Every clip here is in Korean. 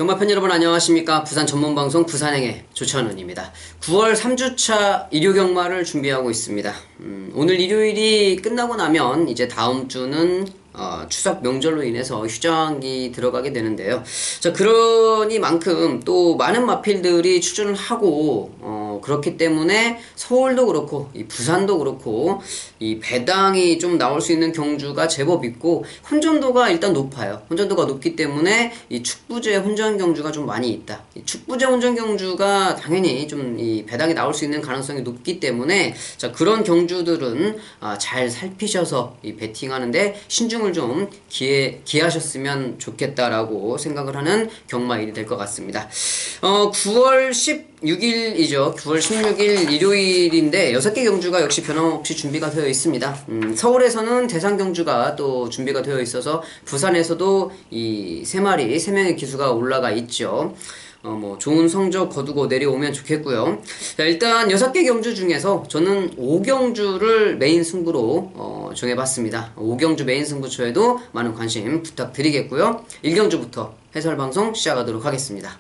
경마팬 여러분 안녕하십니까. 부산 전문방송 부산행의 조찬원입니다. 9월 3주차 일요경마를 준비하고 있습니다. 오늘 일요일이 끝나고 나면 이제 다음 주는 추석 명절로 인해서 휴장이 들어가게 되는데요. 자, 그러니만큼 또 많은 마필들이 추진을 하고 그렇기 때문에 서울도 그렇고 이 부산도 그렇고 이 배당이 좀 나올 수 있는 경주가 제법 있고 혼전도가 일단 높아요. 혼전도가 높기 때문에 이 축부제 혼전 경주가 좀 많이 있다. 이 축부제 혼전 경주가 당연히 좀 이 배당이 나올 수 있는 가능성이 높기 때문에 자, 그런 경주들은 잘 살피셔서 이 베팅하는데 신중을 좀 기하셨으면 좋겠다라고 생각을 하는 경마일이 될 것 같습니다. 9월 16일이죠. 9월 16일 일요일인데 6개 경주가 역시 변함없이 준비가 되어 있습니다. 서울에서는 대상 경주가 또 준비가 되어 있어서 부산에서도 이 3명의 기수가 올라가 있죠. 좋은 성적 거두고 내려오면 좋겠고요. 자, 일단 6개 경주 중에서 저는 5경주를 메인 승부로 정해봤습니다. 5경주 메인 승부처에도 많은 관심 부탁드리겠고요. 1경주부터 해설방송 시작하도록 하겠습니다.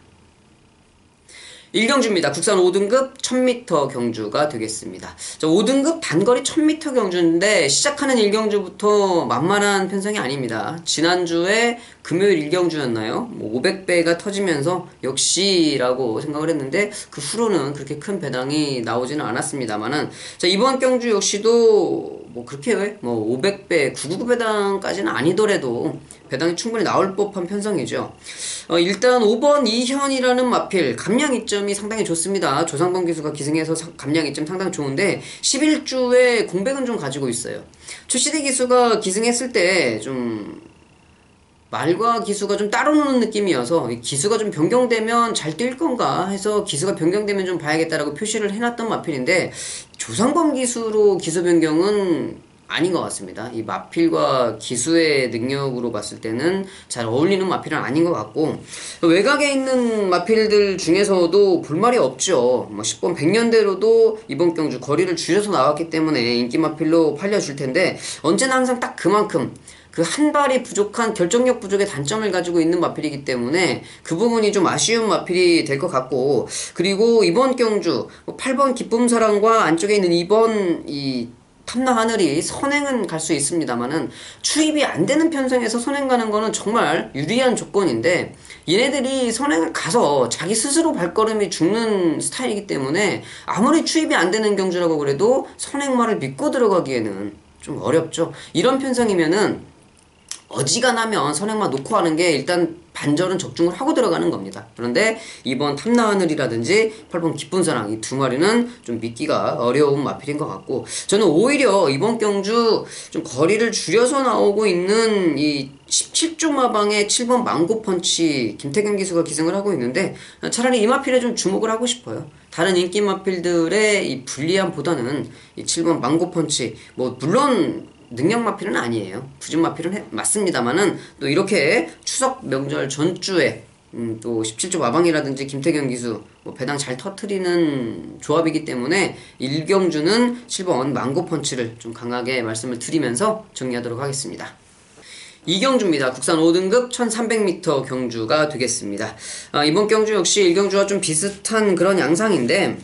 1경주입니다. 국산 5등급 1000m 경주가 되겠습니다. 자, 5등급 단거리 1000m 경주인데 시작하는 1경주부터 만만한 편성이 아닙니다. 지난주에 금요일 1경주였나요? 500배가 터지면서 역시라고 생각을 했는데 그 후로는 그렇게 큰 배당이 나오지는 않았습니다만은 자, 이번 경주 역시도 그렇게 500배, 999배당까지는 아니더라도 배당이 충분히 나올 법한 편성이죠. 일단 5번 이현이라는 마필 감량 이점이 상당히 좋습니다. 조상범 기수가 기승해서 감량 이점 상당히 좋은데 11주에 공백은 좀 가지고 있어요. 출시대 기수가 기승했을 때 좀 말과 기수가 좀 따로 노는 느낌이어서 기수가 좀 변경되면 잘 뛸 건가 해서 기수가 변경되면 좀 봐야겠다라고 표시를 해놨던 마필인데 조상범 기수로 기수 변경은 아닌 것 같습니다. 이 마필과 기수의 능력으로 봤을 때는 잘 어울리는 마필은 아닌 것 같고 외곽에 있는 마필들 중에서도 볼말이 없죠. 10번 백년대로도 이번 경주 거리를 줄여서 나왔기 때문에 인기 마필로 팔려줄 텐데 언제나 항상 딱 그만큼 그 한 발이 부족한 결정력 부족의 단점을 가지고 있는 마필이기 때문에 그 부분이 좀 아쉬운 마필이 될 것 같고 그리고 이번 경주 8번 기쁨사랑과 안쪽에 있는 2번 이 탐나 하늘이 선행은 갈 수 있습니다만은 추입이 안 되는 편성에서 선행 가는 거는 정말 유리한 조건인데 얘네들이 선행을 가서 자기 스스로 발걸음이 죽는 스타일이기 때문에 아무리 추입이 안 되는 경주라고 그래도 선행말을 믿고 들어가기에는 좀 어렵죠. 이런 편성이면은 어지간하면 선행만 놓고 하는 게 일단 반절은 적중을 하고 들어가는 겁니다. 그런데 이번 탐나하늘이라든지 8번 기쁜사랑 이 두 마리는 좀 믿기가 어려운 마필인 것 같고 저는 오히려 이번 경주 좀 거리를 줄여서 나오고 있는 이 17조 마방의 7번 망고펀치 김태경 기수가 기승을 하고 있는데 차라리 이 마필에 좀 주목을 하고 싶어요. 다른 인기 마필들의 이 불리함보다는 이 7번 망고펀치 물론 능력 마필은 아니에요. 부진 마필은 맞습니다만은 또 이렇게 추석 명절 전주에 또 17조 마방이라든지 김태경 기수 배당 잘 터트리는 조합이기 때문에 1경주는 7번 망고펀치를 좀 강하게 말씀을 드리면서 정리하도록 하겠습니다. 2경주입니다. 국산 5등급 1300m 경주가 되겠습니다. 이번 경주 역시 1경주와 좀 비슷한 그런 양상인데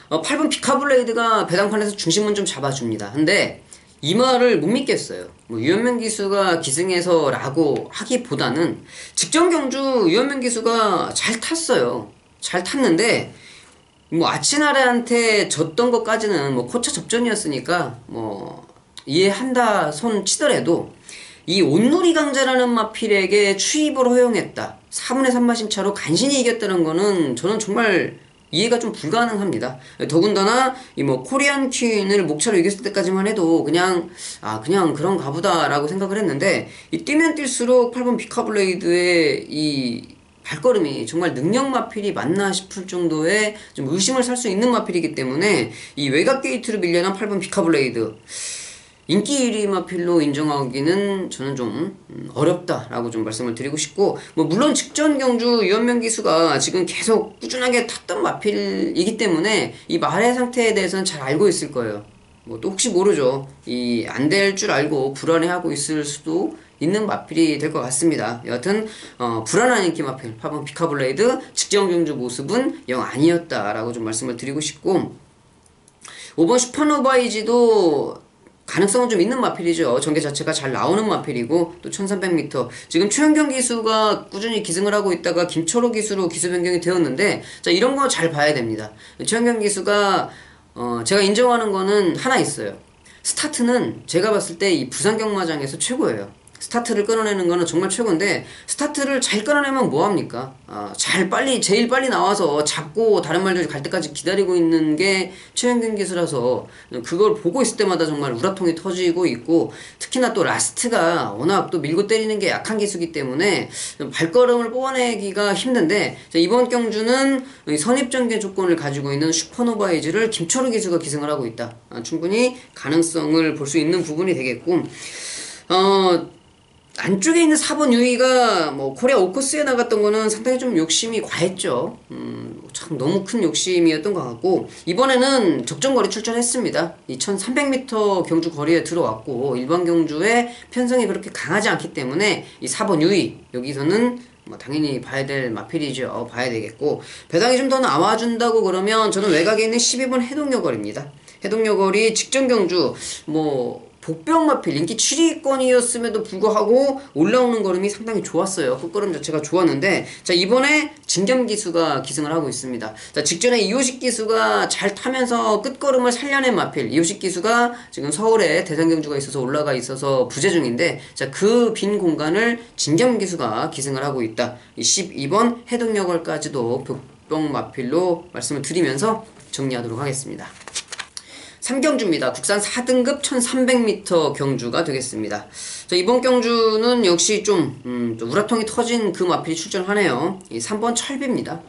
8번 피카블레이드가 배당판에서 중심은 좀 잡아줍니다. 근데 이 말을 못 믿겠어요. 유현명 기수가 기승해서 라고 하기보다는 직전 경주 유현명 기수가 잘 탔어요. 잘 탔는데 아치나레한테 졌던 것까지는 코차 접전이었으니까 이해한다 손 치더라도 이 온누리 강자라는 마필에게 추입을 허용했다. 4분의 3마신 차로 간신히 이겼다는 거는 저는 정말 이해가 좀 불가능합니다. 더군다나 코리안 퀸을 목차로 이겼을 때까지만 해도 그냥 그런가 보다라고 생각을 했는데 뛰면 뛸수록 8번 피카블레이드의 이 발걸음이 정말 능력 마필이 맞나 싶을 정도의 좀 의심을 살 수 있는 마필이기 때문에 이 외곽 게이트로 밀려난 8번 피카블레이드 인기 1위 마필로 인정하기는 저는 좀 어렵다라고 좀 말씀을 드리고 싶고 물론 직전 경주 유현명 기수가 지금 계속 꾸준하게 탔던 마필이기 때문에 이 말의 상태에 대해서는 잘 알고 있을 거예요. 또 혹시 모르죠. 이 안 될 줄 알고 불안해하고 있을 수도 있는 마필이 될 것 같습니다. 여하튼 불안한 인기 마필 8번 피카블레이드 직전 경주 모습은 영 아니었다라고 좀 말씀을 드리고 싶고, 5번 슈퍼노바이지도 가능성은 좀 있는 마필이죠. 전개 자체가 잘 나오는 마필이고 또 1300m 지금 최현경 기수가 꾸준히 기승을 하고 있다가 김철호 기수로 기수 변경이 되었는데, 자 이런 거 잘 봐야 됩니다. 최현경 기수가 제가 인정하는 거는 하나 있어요. 스타트는 제가 봤을 때 이 부산 경마장에서 최고예요. 스타트를 끊어내는 거는 정말 최고인데, 스타트를 잘 끊어내면 뭐합니까? 제일 빨리 나와서 잡고 다른 말들 갈 때까지 기다리고 있는 게 최현경 기수라서, 그걸 보고 있을 때마다 정말 우라통이 터지고 있고, 특히나 또 라스트가 워낙 또 밀고 때리는 게 약한 기수기 때문에 발걸음을 뽑아내기가 힘든데, 이번 경주는 선입전개 조건을 가지고 있는 슈퍼노바이즈를 김철우 기수가 기승을 하고 있다. 충분히 가능성을 볼 수 있는 부분이 되겠고, 안쪽에 있는 4번 유이가 뭐 코리아 오커스에 나갔던 거는 상당히 좀 욕심이 과했죠. 참 너무 큰 욕심이었던 것 같고, 이번에는 적정거리 출전했습니다. 2300m 경주 거리에 들어왔고, 일반 경주에 편성이 그렇게 강하지 않기 때문에 이 4번 유이 여기서는 뭐 당연히 봐야 될 마필이죠. 봐야 되겠고, 배당이 좀 더 나와준다고 그러면 저는 외곽에 있는 12번 해동여걸입니다. 해동여걸이 직전 경주 뭐 복병 마필 인기 7위권이었음에도 불구하고 올라오는 걸음이 상당히 좋았어요. 끝걸음 자체가 좋았는데, 자 이번에 진겸 기수가 기승을 하고 있습니다. 자 직전에 이호식 기수가 잘 타면서 끝걸음을 살려낸 마필, 이호식 기수가 지금 서울에 대상경주가 있어서 올라가 있어서 부재 중인데, 자 그 빈 공간을 진겸 기수가 기승을 하고 있다. 이 12번 해동여걸까지도 복병 마필로 말씀을 드리면서 정리하도록 하겠습니다. 3경주입니다. 국산 4등급 1300m 경주가 되겠습니다. 자, 이번 경주는 역시 좀 우라통이 터진 그 마필이 출전하네요. 이 3번 철비입니다.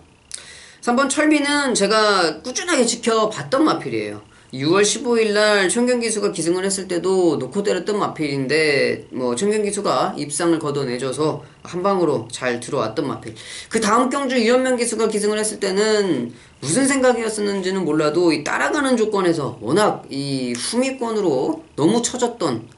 3번 철비는 제가 꾸준하게 지켜봤던 마필이에요. 6월 15일날 청경기수가 기승을 했을 때도 놓고 때렸던 마필인데, 뭐 청경기수가 입상을 걷어내줘서 한방으로 잘 들어왔던 마필. 그 다음 경주 유현명 기수가 기승을 했을 때는 무슨 생각이었었는지는 몰라도 이 따라가는 조건에서 워낙 이 후미권으로 너무 처졌던,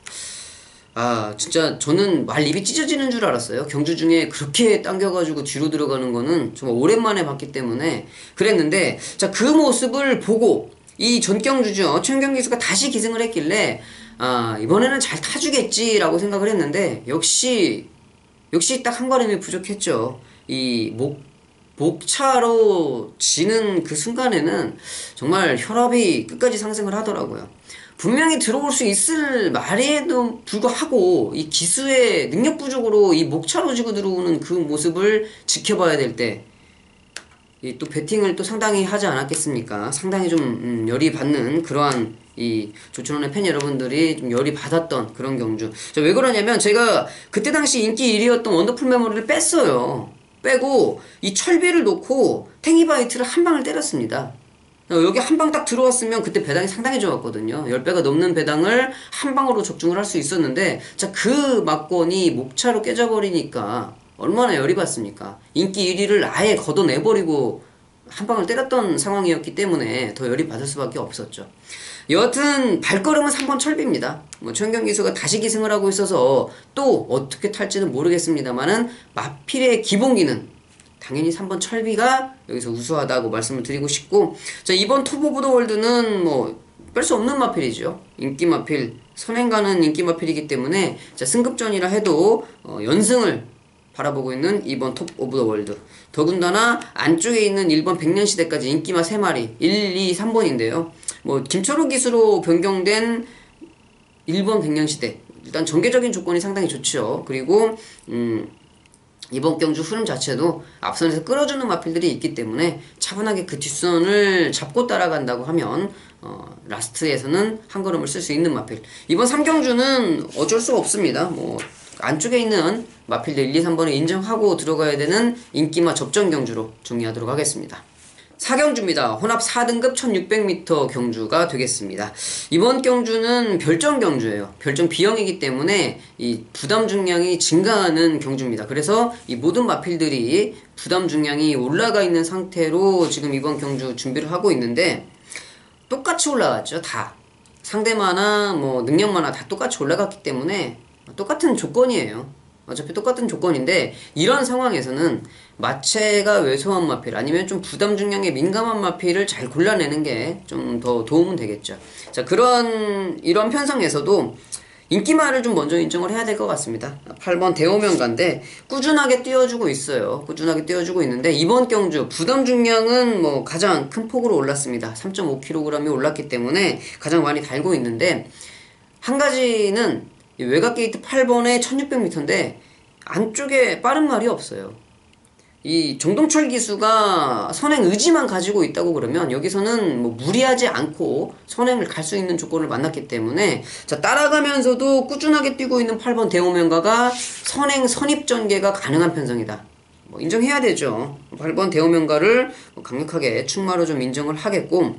진짜 저는 말 입이 찢어지는 줄 알았어요. 경주 중에 그렇게 당겨가지고 뒤로 들어가는 거는 정말 오랜만에 봤기 때문에 그랬는데, 자 그 모습을 보고 이 전경주죠. 최현경 기수가 다시 기승을 했길래 이번에는 잘 타주겠지라고 생각을 했는데, 역시 딱 한 걸음이 부족했죠. 이 목차로 지는 그 순간에는 정말 혈압이 끝까지 상승을 하더라고요. 분명히 들어올 수 있을 말에도 불구하고 이 기수의 능력 부족으로 이 목차로 지고 들어오는 그 모습을 지켜봐야 될 때, 또 배팅을 또 상당히 하지 않았겠습니까? 상당히 좀 열이 받는 그러한 이 조천원의 팬 여러분들이 좀 열이 받았던 그런 경주. 왜 그러냐면 제가 그때 당시 인기 1위였던 원더풀 메모리를 뺐어요. 빼고 이 철비를 놓고 탱이바이트를 한 방을 때렸습니다. 여기 한 방 딱 들어왔으면 그때 배당이 상당히 좋았거든요. 10배가 넘는 배당을 한 방으로 적중을 할 수 있었는데, 자 그 막건이 목차로 깨져버리니까 얼마나 열이 받습니까? 인기 1위를 아예 걷어내버리고 한 방을 때렸던 상황이었기 때문에 더 열이 받을 수밖에 없었죠. 여하튼 발걸음은 3번 철비입니다. 뭐 최현경 기수가 다시 기승을 하고 있어서 또 어떻게 탈지는 모르겠습니다만은 마필의 기본기는 당연히 3번 철비가 여기서 우수하다고 말씀을 드리고 싶고, 자 이번 톱 오브 더 월드는 뭐 뺄 수 없는 마필이죠. 인기 마필, 선행 가는 인기 마필이기 때문에 자 승급전이라 해도 연승을 바라보고 있는 이번 톱 오브 더 월드. 더군다나 안쪽에 있는 1번 백년시대까지 인기마 3마리 1, 2, 3번인데요 뭐 김철우 기수로 변경된 1번 백년시대, 일단 전개적인 조건이 상당히 좋죠. 그리고 이번 경주 흐름 자체도 앞선에서 끌어주는 마필들이 있기 때문에 차분하게 그 뒷선을 잡고 따라간다고 하면 라스트에서는 한 걸음을 쓸 수 있는 마필. 이번 3경주는 어쩔 수가 없습니다. 뭐 안쪽에 있는 마필들 1, 2, 3번을 인정하고 들어가야 되는 인기마 접전 경주로 정리하도록 하겠습니다. 4경주입니다. 혼합 4등급 1600m 경주가 되겠습니다. 이번 경주는 별정 경주예요. 별정 B형이기 때문에 이 부담 중량이 증가하는 경주입니다. 그래서 이 모든 마필들이 부담 중량이 올라가 있는 상태로 지금 이번 경주 준비를 하고 있는데, 똑같이 올라갔죠. 다 상대마나 뭐 능력마나 다 똑같이 올라갔기 때문에 똑같은 조건이에요. 어차피 똑같은 조건인데 이런 상황에서는 마체가 왜소한 마필 아니면 좀 부담 중량에 민감한 마필을 잘 골라내는 게 좀 더 도움은 되겠죠. 자, 이런 편성에서도 인기말을 좀 먼저 인정을 해야 될 것 같습니다. 8번 대오명가인데 꾸준하게 띄워주고 있어요. 꾸준하게 띄워주고 있는데 이번 경주 부담 중량은 뭐 가장 큰 폭으로 올랐습니다. 3.5kg이 올랐기 때문에 가장 많이 달고 있는데 한 가지는 외곽 게이트 8번에 1600m인데 안쪽에 빠른 말이 없어요. 이 정동철 기수가 선행 의지만 가지고 있다고 그러면 여기서는 뭐 무리하지 않고 선행을 갈 수 있는 조건을 만났기 때문에 자, 따라가면서도 꾸준하게 뛰고 있는 8번 대오명가가 선행 선입 전개가 가능한 편성이다. 뭐 인정해야 되죠. 8번 대오명가를 강력하게 충마로 좀 인정을 하겠고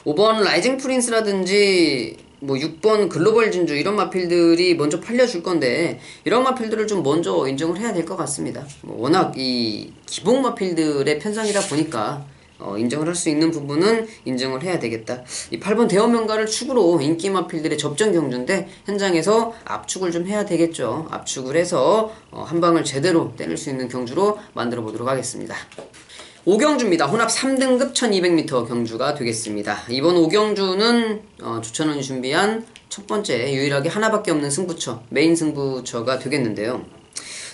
5번 라이징 프린스라든지 뭐 6번 글로벌 진주 이런 마필들이 먼저 팔려줄 건데 이런 마필들을 좀 먼저 인정을 해야 될 것 같습니다. 뭐 워낙 이 기본 마필들의 편성이다 보니까 인정을 할 수 있는 부분은 인정을 해야 되겠다. 이 8번 대원명가를 축으로 인기 마필들의 접전 경주인데 현장에서 압축을 좀 해야 되겠죠. 압축을 해서 한 방을 제대로 때릴 수 있는 경주로 만들어 보도록 하겠습니다. 5경주입니다. 혼합 3등급 1200m 경주가 되겠습니다. 이번 5경주는 조천원이 준비한 첫 번째 유일하게 하나밖에 없는 승부처, 메인 승부처가 되겠는데요.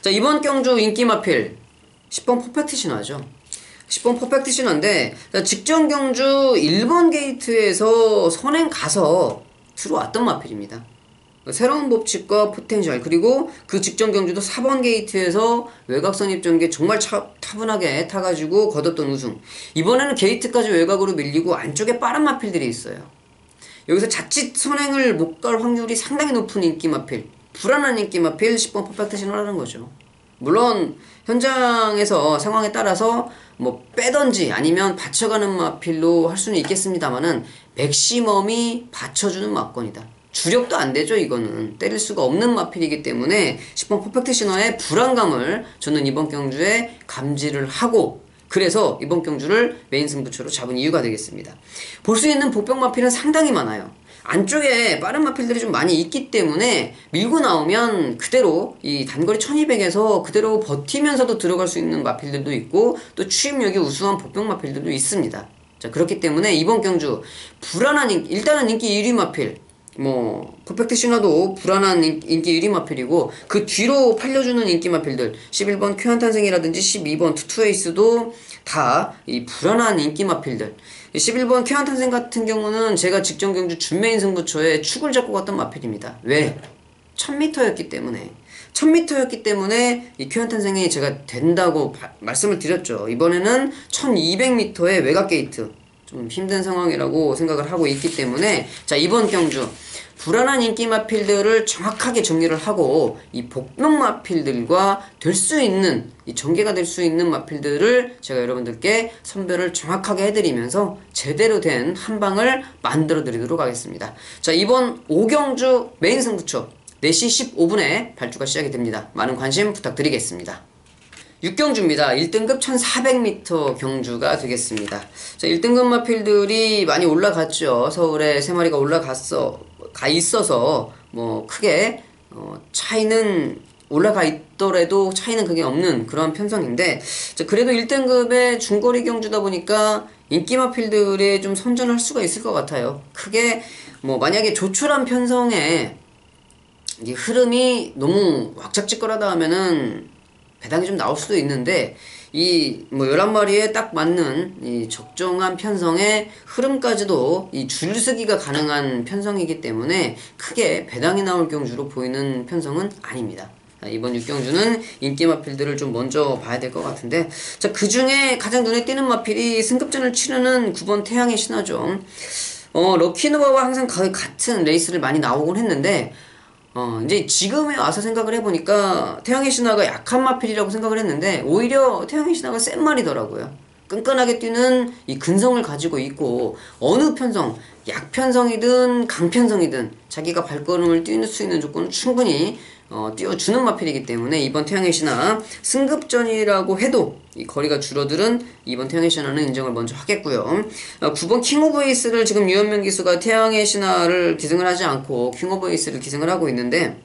자, 이번 경주 인기 마필 10번 퍼펙트 신화죠. 10번 퍼펙트 신화인데 직전 경주 1번 게이트에서 선행 가서 들어왔던 마필입니다. 새로운 법칙과 포텐셜 그리고 그 직전 경주도 4번 게이트에서 외곽선 입전개 정말 타분하게 타가지고 거뒀던 우승. 이번에는 게이트까지 외곽으로 밀리고 안쪽에 빠른 마필들이 있어요. 여기서 자칫 선행을 못 갈 확률이 상당히 높은 인기 마필, 불안한 인기 마필 10번 퍼펙트 신호라는 거죠. 물론 현장에서 상황에 따라서 뭐 빼던지 아니면 받쳐가는 마필로 할 수는 있겠습니다만은 맥시멈이 받쳐주는 마건이다. 주력도 안 되죠. 이거는 때릴 수가 없는 마필이기 때문에 10번 퍼펙트 신화의 불안감을 저는 이번 경주에 감지를 하고 그래서 이번 경주를 메인 승부처로 잡은 이유가 되겠습니다. 볼 수 있는 복병 마필은 상당히 많아요. 안쪽에 빠른 마필들이 좀 많이 있기 때문에 밀고 나오면 그대로 이 단거리 1200에서 그대로 버티면서도 들어갈 수 있는 마필들도 있고 또 추임력이 우수한 복병 마필들도 있습니다. 자, 그렇기 때문에 이번 경주 불안한 일단은 인기 1위 마필 뭐 퍼펙트 신화도 불안한 인기 1위 마필이고 그 뒤로 팔려주는 인기 마필들 11번 쾌한탄생이라든지 12번 투투에이스도 다 이 불안한 인기 마필들 11번 쾌한탄생 같은 경우는 제가 직전 경주 준메인 승부처에 축을 잡고 갔던 마필입니다. 왜? 1000m였기 때문에 1000m였기 때문에 이 쾌한탄생이 제가 된다고 말씀을 드렸죠. 이번에는 1200m의 외곽 게이트 좀 힘든 상황이라고 생각을 하고 있기 때문에 자, 이번 경주 불안한 인기 마필들을 정확하게 정리를 하고 이 복병 마필들과 될 수 있는 이 전개가 될 수 있는 마필들을 제가 여러분들께 선별을 정확하게 해드리면서 제대로 된 한방을 만들어 드리도록 하겠습니다. 자, 이번 5경주 메인 승부처 4시 15분에 발주가 시작이 됩니다. 많은 관심 부탁드리겠습니다. 6경주입니다. 1등급 1400m 경주가 되겠습니다. 자, 1등급 마필들이 많이 올라갔죠. 서울에 3마리가 가 있어서 뭐 크게 차이는 올라가 있더라도 차이는 그게 없는 그런 편성인데 자, 그래도 1등급의 중거리 경주다 보니까 인기 마필들이 좀 선전할 수가 있을 것 같아요. 크게 뭐 만약에 조촐한 편성에 이 흐름이 너무 왁작지껄하다 하면은 배당이 좀 나올 수도 있는데 이 뭐 11마리에 딱 맞는 이 적정한 편성의 흐름까지도 이 줄서기가 가능한 편성이기 때문에 크게 배당이 나올 경주로 보이는 편성은 아닙니다. 이번 6경주는 인기 마필들을 좀 먼저 봐야 될 것 같은데 자, 그 중에 가장 눈에 띄는 마필이 승급전을 치르는 9번 태양의 신화죠. 럭키노바와 항상 거의 같은 레이스를 많이 나오곤 했는데 이제 지금에 와서 생각을 해보니까 태양의 신화가 약한 마필이라고 생각을 했는데 오히려 태양의 신화가 센 말이더라고요. 끈끈하게 뛰는 이 근성을 가지고 있고 어느 편성, 약편성이든 강편성이든 자기가 발걸음을 뛸 수 있는 조건을 충분히 띄워주는 마필이기 때문에 이번 태양의 신화 승급전이라고 해도 이 거리가 줄어들은 이번 태양의 신화는 인정을 먼저 하겠고요. 9번 킹 오브 에이스를 지금 유현명 기수가 태양의 신화를 기승을 하지 않고 킹 오브 에이스를 기승을 하고 있는데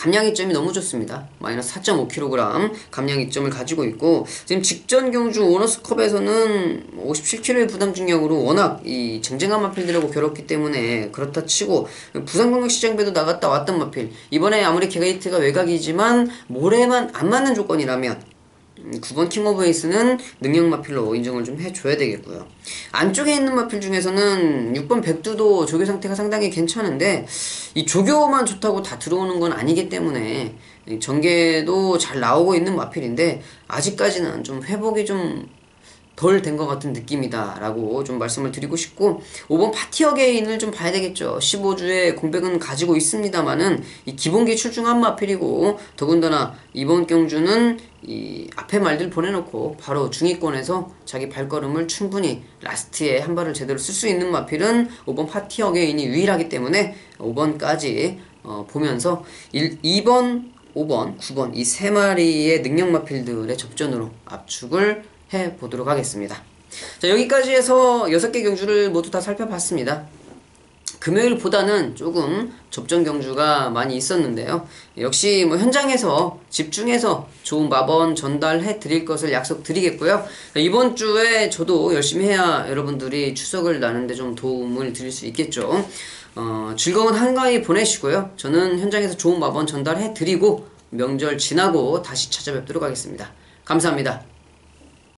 감량 이점이 너무 좋습니다. 마이너스 4.5kg 감량 이점을 가지고 있고, 지금 직전 경주 오너스컵에서는 57kg의 부담 중량으로 워낙 이 쟁쟁한 마필들하고 겨뤘기 때문에 그렇다 치고, 부산광역시장배도 나갔다 왔던 마필, 이번에 아무리 게이트가 외곽이지만 모래만 안 맞는 조건이라면 9번 킹 오브 에이스는 능력 마필로 인정을 좀 해줘야 되겠고요. 안쪽에 있는 마필 중에서는 6번 백두도 조교 상태가 상당히 괜찮은데, 이 조교만 좋다고 다 들어오는 건 아니기 때문에 전개도 잘 나오고 있는 마필인데, 아직까지는 좀 회복이 좀 덜 된 것 같은 느낌이다 라고 좀 말씀을 드리고 싶고, 5번 파티 어게인을 좀 봐야 되겠죠. 15주에 공백은 가지고 있습니다만은 이 기본기 출중한 마필이고, 더군다나 이번 경주는 이 앞에 말들 보내놓고 바로 중위권에서 자기 발걸음을 충분히 라스트에 한 발을 제대로 쓸 수 있는 마필은 5번 파티 어게인이 유일하기 때문에 5번까지 보면서 2번, 5번, 9번 이 세 마리의 능력 마필들의 접전으로 압축을 해보도록 하겠습니다. 자, 여기까지 해서 6개 경주를 모두 다 살펴봤습니다. 금요일보다는 조금 접전 경주가 많이 있었는데요. 역시 뭐 현장에서 집중해서 좋은 마번 전달해 드릴 것을 약속드리겠고요. 이번 주에 저도 열심히 해야 여러분들이 추석을 나는데 좀 도움을 드릴 수 있겠죠. 즐거운 한가위 보내시고요. 저는 현장에서 좋은 마번 전달해 드리고 명절 지나고 다시 찾아뵙도록 하겠습니다. 감사합니다.